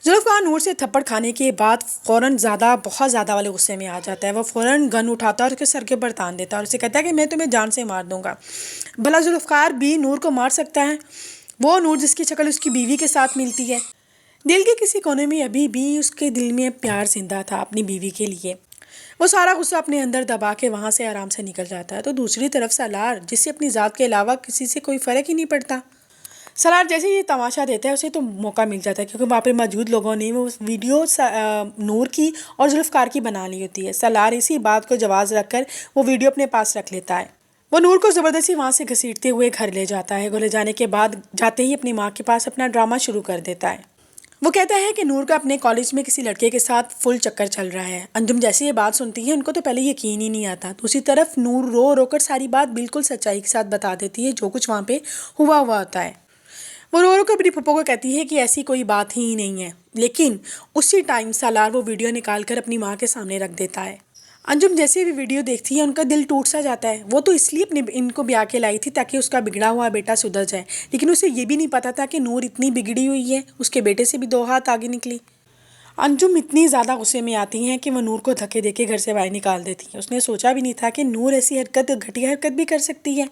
जुल्फ़कार नूर से थप्पड़ खाने के बाद फ़ौरन बहुत ज़्यादा वाले गुस्से में आ जाता है। वो फ़ौरन गन उठाता है और उसके सर के ऊपर तान देता है और उसे कहता है कि मैं तुम्हें जान से मार दूंगा। भला जुल्फ़कार भी नूर को मार सकता है? वो नूर जिसकी शक्ल उसकी बीवी के साथ मिलती है। दिल के किसी कोने में अभी भी उसके दिल में प्यार जिंदा था अपनी बीवी के लिए। वो सारा गुस्सा अपने अंदर दबा के वहाँ से आराम से निकल जाता है। तो दूसरी तरफ सालार, जिससे अपनी ज़ात के अलावा किसी से कोई फ़र्क ही नहीं पड़ता, सलार जैसे ही ये तमाशा देता है उसे तो मौका मिल जाता है, क्योंकि वहाँ पे मौजूद लोगों ने वो वीडियो नूर की और जुल्फ़कार की बना ली होती है। सलार इसी बात को जवाज़ रखकर वो वीडियो अपने पास रख लेता है। वो नूर को ज़बरदस्ती वहाँ से घसीटते हुए घर ले जाता है। घर ले जाने के बाद जाते ही अपनी माँ के पास अपना ड्रामा शुरू कर देता है। वो कहता है कि नूर का अपने कॉलेज में किसी लड़के के साथ फुल चक्कर चल रहा है। अंजुम जैसे ये बात सुनती है उनको तो पहले यकीन ही नहीं आता। दूसरी तरफ नूर रो रो कर सारी बात बिल्कुल सच्चाई के साथ बता देती है, जो कुछ वहाँ पे हुआ होता है। वो रो रो कर अपनी पप्पो को कहती है कि ऐसी कोई बात ही नहीं है, लेकिन उसी टाइम सालार वो वीडियो निकाल कर अपनी माँ के सामने रख देता है। अंजुम जैसे भी वीडियो देखती है उनका दिल टूट सा जाता है। वो तो इसलिए अपने इनको ब्याह के लाई थी ताकि उसका बिगड़ा हुआ बेटा सुधर जाए, लेकिन उसे ये भी नहीं पता था कि नूर इतनी बिगड़ी हुई है, उसके बेटे से भी दो हाथ आगे निकली। अंजुम इतनी ज़्यादा गुस्से में आती हैं कि वो नूर को धक्के देके घर से बाहर निकाल देती है। उसने सोचा भी नहीं था कि नूर ऐसी हरकत, घटिया हरकत भी कर सकती है।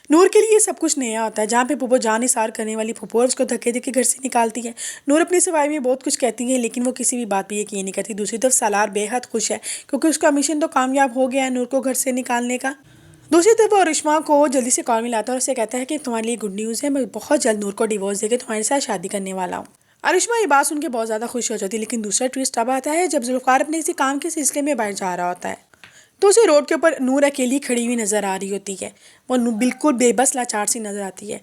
नूर के लिए सब कुछ नया होता है। जहाँ पे फूफो जान निसार करने वाली फूफो उसको धक्के देके घर से निकालती है। नूर अपनी सफाई में बहुत कुछ कहती है, लेकिन वो किसी भी बात पे यकीन नहीं करती। दूसरी तरफ सालार बेहद खुश है, क्योंकि उसका मिशन तो कामयाब हो गया है नूर को घर से निकालने का। दूसरी तरफ वो रिश्मा को जल्दी से कॉल मिलाता है और उसे कहता है कि तुम्हारे लिए गुड न्यूज़ है, मैं बहुत जल्द नूर को डिवोर्स देके तुम्हारे साथ शादी करने वाला हूँ। अरिश्मा ये बात सुन के बहुत ज़्यादा खुश हो जाती है, लेकिन दूसरा ट्विस्ट अब आता है जब जुल्फ़कार अपने किसी काम के सिलसिले में बाहर जा रहा होता है। तो उसे रोड के ऊपर नूर अकेली खड़ी हुई नज़र आ रही होती है। वो बिल्कुल बेबस लाचार सी नज़र आती है।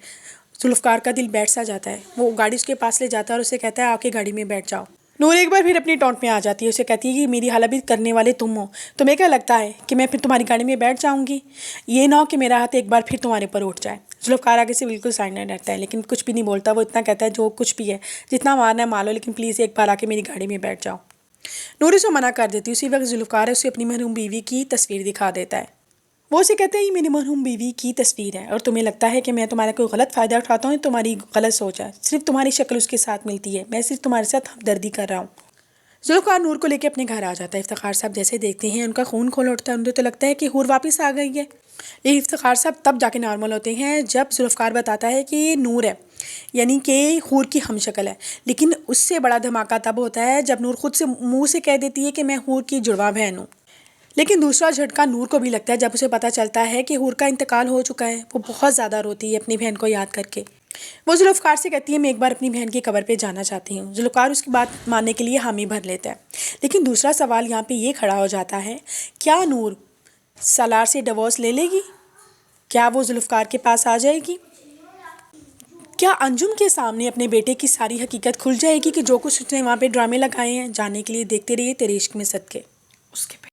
जुल्फ़कार का दिल बैठ सा जाता है। वो गाड़ी उसके पास ले जाता है और उसे कहता है आके गाड़ी में बैठ जाओ। नूर एक बार फिर अपनी टोंट में आ जाती है। उसे कहती है कि मेरी हालत करने वाले तुम हो, तुम्हें क्या लगता है कि मैं फिर तुम्हारी गाड़ी में बैठ जाऊंगी? ये ना हो कि मेरा हाथ एक बार फिर तुम्हारे ऊपर उठ जाए। जुल्फ़कार आगे से बिल्कुल साइलेंट रहता है, लेकिन कुछ भी नहीं बोलता। वो इतना कहता है जो कुछ भी है, जितना मारना है मार लो, लेकिन प्लीज़ एक बार आके मेरी गाड़ी में बैठ जाओ। नूर उसे मना कर देती है। उसी वक्त जुल्फ़कार उसे अपनी मरहूम बीवी की तस्वीर दिखा देता है। वो उसे कहते हैं ये मेरी मरहूम बीवी की तस्वीर है और तुम्हें लगता है कि मैं तुम्हारा कोई गलत फ़ायदा उठाता हूँ, तुम्हारी गलत सोच है। सिर्फ तुम्हारी शक्ल उसके साथ मिलती है, मैं सिर्फ तुम्हारे साथ हमदर्दी कर रहा हूँ। जुल्फ़कार नूर को लेकर अपने घर आ जाता है। इफ्तिखार साहब जैसे देखते हैं उनका खून खोल उठता है। उन्हें तो लगता है कि हूर वापस आ गई है। ये इफ्तिखार साहब तब जाके नॉर्मल होते हैं जब जुल्फ़कार बताता है कि ये नूर है, यानी कि हूर की हमशक्ल है। लेकिन उससे बड़ा धमाका तब होता है जब नूर खुद से मुँह से कह देती है कि मैं हूर की जुड़वा बहन हूँ। लेकिन दूसरा झटका नूर को भी लगता है जब उसे पता चलता है कि हूर का इंतकाल हो चुका है। वो बहुत ज़्यादा रोती है अपनी बहन को याद करके। वो जुल्फ़कार से कहती है मैं एक बार अपनी बहन की कब्र पे जाना चाहती हूँ। जुल्फ़कार उसकी बात मानने के लिए हामी भर लेता है। लेकिन दूसरा सवाल यहाँ पे ये खड़ा हो जाता है, क्या नूर सालार से डिवोर्स ले लेगी? क्या वो जुल्फ़कार के पास आ जाएगी? क्या अंजुम के सामने अपने बेटे की सारी हकीकत खुल जाएगी कि जो कुछ उसने वहाँ पे ड्रामे लगाए हैं? जानने के लिए देखते रहिए तेरे इश्क में सदके। उसके